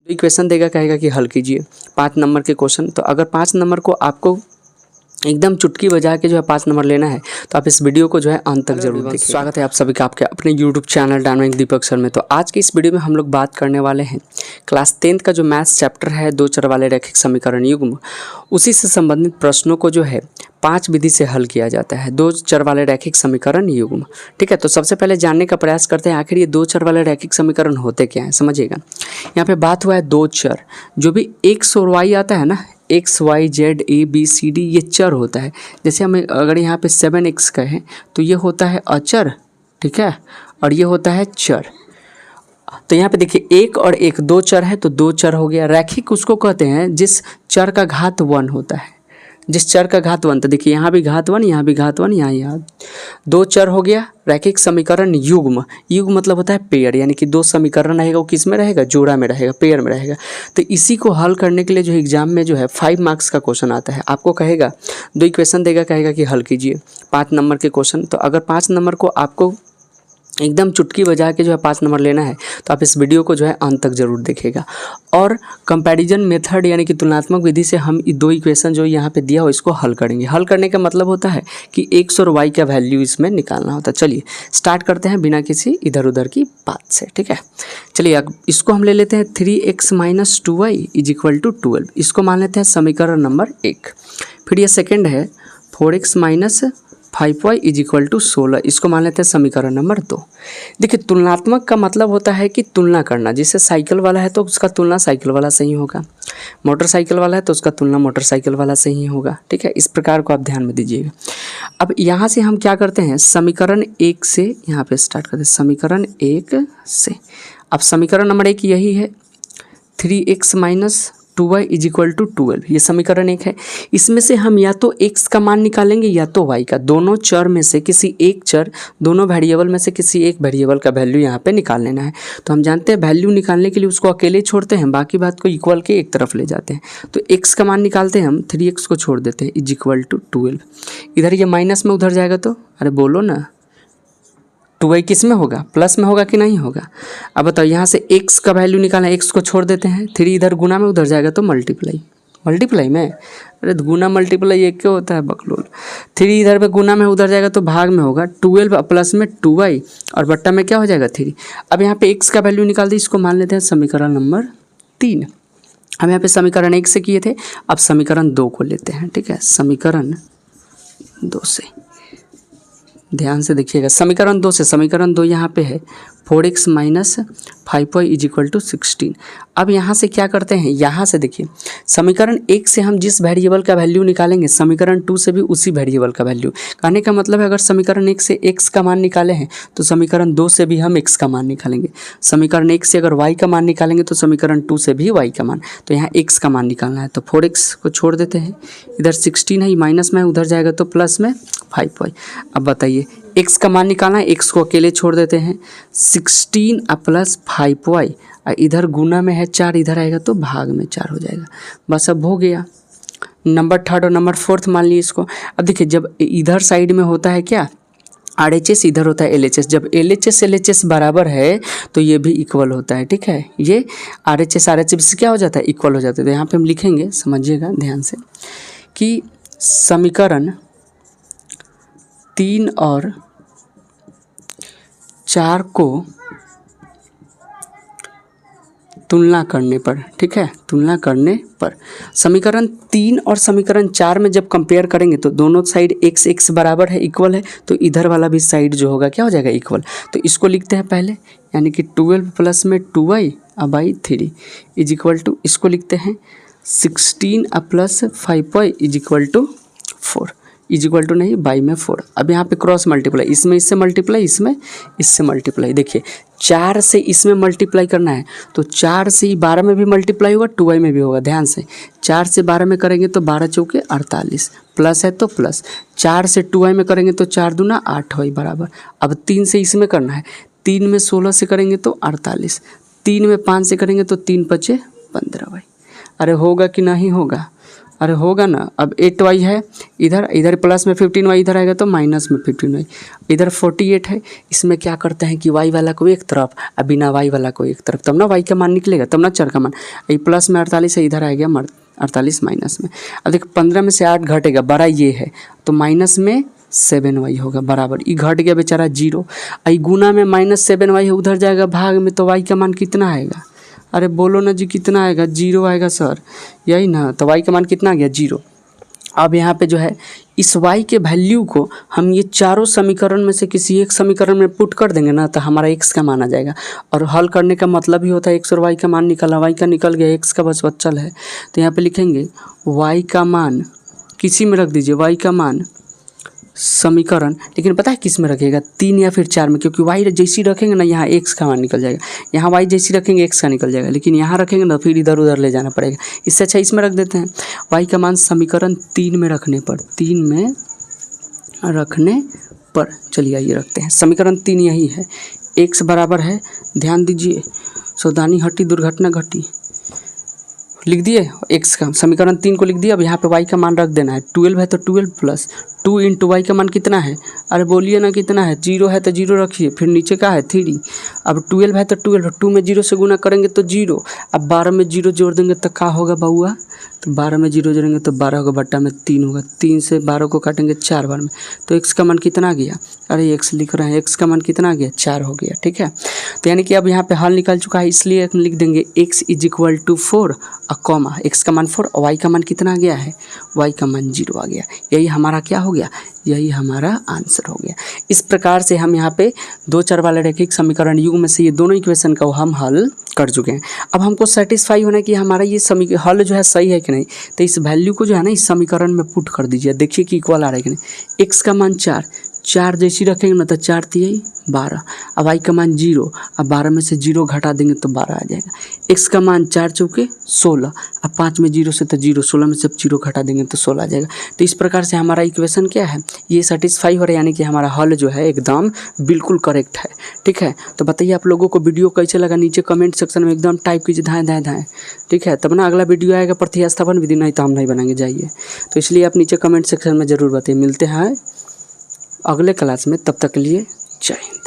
Question देगा, कहेगा कि हल कीजिए 5 नंबर के क्वेश्चन। तो अगर 5 नंबर को आपको एकदम चुटकी बजा के जो है 5 नंबर लेना है तो आप इस वीडियो को जो है अंत तक जरूर देखिए। स्वागत है आप सभी का आपके अपने यूट्यूब चैनल डायनामिक दीपक सर में। तो आज की इस वीडियो में हम लोग बात करने वाले हैं क्लास 10th का जो मैथ्स चैप्टर है, 2 चर वाले रैखिक समीकरण युग्म, उसी से संबंधित प्रश्नों को जो है 5 विधि से हल किया जाता है। 2 चर वाले रैखिक समीकरण युग्म, ठीक है। तो सबसे पहले जानने का प्रयास करते हैं आखिर ये 2 चर वाले रैखिक समीकरण होते क्या हैं, समझिएगा। यहाँ पे बात हुआ है 2 चर, जो भी एक्स और वाई आता है ना, x y z a b c d, ये चर होता है। जैसे हमें अगर यहाँ पे 7x कहें तो ये होता है अचर, ठीक है, और ये होता है चर। तो यहाँ पे देखिए 1 और 1 2 चर है, तो 2 चर हो गया। रैखिक उसको कहते हैं जिस चर का घात 1 होता है, जिस चर का घात 1। तो देखिए यहाँ भी घात 1, यहाँ भी घात 1, यहाँ 2 चर हो गया। रैखिक समीकरण युग्म, युग्म मतलब होता है पेयर, यानी कि 2 समीकरण रहेगा, वो किस में रहेगा, जोड़ा में रहेगा, पेयर में रहेगा। तो इसी को हल करने के लिए जो एग्जाम में जो है 5 मार्क्स का क्वेश्चन आता है। आपको कहेगा 2 इक्वेशन देगा, कहेगा कि हल कीजिए 5 नंबर के क्वेश्चन। तो अगर 5 नंबर को आपको एकदम चुटकी बजा के जो है 5 नंबर लेना है तो आप इस वीडियो को जो है अंत तक जरूर देखिएगा। और कंपैरिजन मेथड यानी कि तुलनात्मक विधि से हम 2 इक्वेशन जो यहाँ पे दिया हो इसको हल करेंगे। हल करने का मतलब होता है कि एक्स और वाई का वैल्यू इसमें निकालना होता है। चलिए स्टार्ट करते हैं बिना किसी इधर उधर की बात से, ठीक है। चलिए इसको हम ले लेते हैं 3x - 2y = 12, इसको मान लेते हैं समीकरण नंबर 1। फिर ये सेकेंड है 4x - 5y = 16, इसको मान लेते हैं समीकरण नंबर 2। देखिए तुलनात्मक का मतलब होता है कि तुलना करना। जैसे साइकिल वाला है तो उसका तुलना साइकिल वाला से ही होगा, मोटरसाइकिल वाला है तो उसका तुलना मोटरसाइकिल वाला से ही होगा, ठीक है। इस प्रकार को आप ध्यान में दीजिएगा। अब यहाँ से हम क्या करते हैं, समीकरण 1 से यहाँ पे स्टार्ट करते हैं, समीकरण 1 से। अब समीकरण नंबर 1 यही है 3x - 2y = 12, ये समीकरण 1 है। इसमें से हम या तो x का मान निकालेंगे या तो y का, दोनों चर में से किसी एक चर, दोनों वेरिएबल में से किसी एक वेरिएबल का वैल्यू यहाँ पे निकाल लेना है। तो हम जानते हैं वैल्यू निकालने के लिए उसको अकेले छोड़ते हैं, बाकी बात को इक्वल के एक तरफ ले जाते हैं। तो x का मान निकालते हैं हम, 3x को छोड़ देते हैं = 12। इधर ये माइनस में उधर जाएगा तो अरे बोलो ना, 2y किस में होगा, प्लस में होगा कि नहीं होगा। अब बताओ यहाँ से x का वैल्यू निकालना, x को छोड़ देते हैं, 3 इधर गुना में उधर जाएगा तो मल्टीप्लाई, मल्टीप्लाई में, अरे गुना मल्टीप्लाई एक क्या होता है बकलोल। 3 इधर पे गुना में उधर जाएगा तो भाग में होगा, 12 प्लस में 2y और बट्टा में क्या हो जाएगा 3। अब यहाँ पे x का वैल्यू निकाल दी, इसको मान लेते हैं समीकरण नंबर 3। हम यहाँ पे समीकरण 1 से किए थे, अब समीकरण 2 को लेते हैं, ठीक है। समीकरण 2 से ध्यान से देखिएगा, समीकरण 2 से, समीकरण 2 यहाँ पे है 4x - 5y = 16। अब यहाँ से क्या करते हैं, यहाँ से देखिए समीकरण 1 से हम जिस वेरिएबल का वैल्यू निकालेंगे समीकरण 2 से भी उसी वेरिएबल का वैल्यू। कहने का मतलब है अगर समीकरण 1 से x का मान निकाले हैं तो समीकरण 2 से भी हम x का मान निकालेंगे। समीकरण 1 से अगर y का मान निकालेंगे तो समीकरण 2 से भी y का मान। तो यहाँ x का मान निकालना है, तो 4x को छोड़ देते हैं, इधर 16 है, माइनस में उधर जाएगा तो प्लस में 5y। अब बताइए x का मान निकालना है, x को अकेले छोड़ देते हैं, 16 प्लस 5y, इधर गुना में है 4, इधर आएगा तो भाग में 4 हो जाएगा। बस अब हो गया। नंबर 3 और नंबर 4 मान लीजिए इसको। अब देखिए जब इधर साइड में होता है क्या, RHS, इधर होता है LHS। जब LHS LHS बराबर है तो ये भी इक्वल होता है, ठीक है। ये RHS RHS क्या हो जाता है, इक्वल हो जाता है। तो यहाँ पे हम लिखेंगे, समझिएगा ध्यान से, कि समीकरण 3 और 4 को तुलना करने पर, ठीक है, तुलना करने पर समीकरण 3 और समीकरण 4 में जब कंपेयर करेंगे तो दोनों साइड x बराबर है, इक्वल है, तो इधर वाला भी साइड जो होगा क्या हो जाएगा, इक्वल। तो इसको लिखते हैं पहले, यानी कि 12 प्लस में 2y बाई 3 = इसको लिखते हैं 16 प्लस 5y = 4 = नहीं, बाई में 4। अब यहाँ पे क्रॉस मल्टीप्लाई, इसमें इससे मल्टीप्लाई, इसमें इससे मल्टीप्लाई। देखिए 4 से इसमें मल्टीप्लाई करना है तो 4 से 12 में भी मल्टीप्लाई होगा, 2y में भी होगा। ध्यान से 4 से 12 में करेंगे तो 12 चौके 48, प्लस है तो प्लस, 4 से 2y में करेंगे तो 4 दूना 8y बराबर। अब 3 से इसमें करना है, 3 में 16 से करेंगे तो 48, 3 में 5 से करेंगे तो 3 × 5 = 15y। अरे होगा कि नहीं होगा, अरे होगा ना, अब 8y है, इधर इधर प्लस में 15y, इधर आएगा तो माइनस में 15y, इधर 48 है। इसमें क्या करते हैं कि y वाला को एक तरफ और बिना y वाला को एक तरफ, तब ना y का मान निकलेगा, तब ना चर का मान। ये प्लस में 48 है, इधर आ गया 48 माइनस में। अब देख 15 में से 8 घटेगा, बड़ा ये है तो माइनस में 7y होगा बराबर, ये घट गया बेचारा 0। आई गुना में -7y है, उधर जाएगा भाग में, तो y का मान कितना आएगा? अरे बोलो ना जी कितना आएगा? 0 आएगा सर, यही ना। तो y का मान कितना आ गया? 0। अब यहाँ पे जो है इस y के वैल्यू को हम ये चारों समीकरण में से किसी एक समीकरण में पुट कर देंगे ना, तो हमारा x का मान आ जाएगा। और हल करने का मतलब ही होता है x और y का मान निकालना। y का निकल गया, x का बस बचल है, तो यहाँ पे लिखेंगे y का मान, किसी में रख दीजिए y का मान समीकरण, लेकिन पता है किस में रखेगा? 3 या फिर 4 में, क्योंकि y जैसी रखेंगे ना यहाँ x का मान निकल जाएगा, यहाँ y जैसी रखेंगे x का निकल जाएगा, लेकिन यहाँ रखेंगे ना फिर इधर उधर ले जाना पड़ेगा। इससे अच्छा इसमें रख देते हैं, y का मान समीकरण 3 में रखने पर चलिए आइए रखते हैं। समीकरण 3 यही है, x बराबर है, ध्यान दीजिए, सावधानी हटी दुर्घटना घटी, लिख दिए x का समीकरण 3 को लिख दिया। अब यहाँ पे y का मान रख देना है, 12 है तो 12 प्लस 2 इंटू वाई का मान कितना है? अरे बोलिए ना कितना है? 0 है तो 0 रखिए, फिर नीचे का है 3। अब 12 है तो 12, 2 में 0 से गुना करेंगे तो 0। अब 12 में 0 जोड़ देंगे तो क्या होगा बउआ? तो 12 में 0 जोड़ेंगे तो 12 होगा, बट्टा में 3 होगा, 3 से 12 को काटेंगे 4 बार में, तो x का मान कितना आ गया? अरे x लिख रहे हैं, x का मान कितना आ गया? 4 हो गया। ठीक है, तो यानी कि अब यहाँ पे हल निकल चुका है, इसलिए लिख देंगे x = 4 और कॉमा x का मान 4 और y का मान कितना आ गया है? y का मान 0 आ गया। यही हमारा क्या हो गया? यही हमारा आंसर हो गया। इस प्रकार से हम यहाँ पे 2 चर वाले रैखिक समीकरण युग में से ये दोनों इक्वेशन को हम हल कर चुके हैं। अब हमको सेटिस्फाई होना है कि हमारा ये हल जो है सही है कि नहीं, तो इस वैल्यू को जो है ना इस समीकरण में पुट कर दीजिए, देखिए कि इक्वल आ रहा है कि नहीं। x का मान 4 जैसी रखेंगे ना तो 4 3 12, अब y का मान 0, अब 12 में से 0 घटा देंगे तो 12 आ जाएगा। x का मान 4 चौके 16, अब 5 में 0 से तो 0, 16 में से 0 घटा देंगे तो 16 आ जाएगा। तो इस प्रकार से हमारा इक्वेशन क्या है? ये सेटिस्फाई हो रहा है, यानी कि हमारा हल जो है एकदम बिल्कुल करेक्ट है। ठीक है, तो बताइए आप लोगों को वीडियो कैसे लगा, नीचे कमेंट सेक्शन में एकदम टाइप कीजिए धाएँ धाएँ धाएँ। ठीक है, तब ना अगला वीडियो आएगा प्रतिस्थापन विधि, नहीं तो हम नहीं बनाएंगे जाइए। तो इसलिए आप नीचे कमेंट सेक्शन में ज़रूर बताइए। मिलते हैं अगले क्लास में, तब तक के लिए जय हिंद।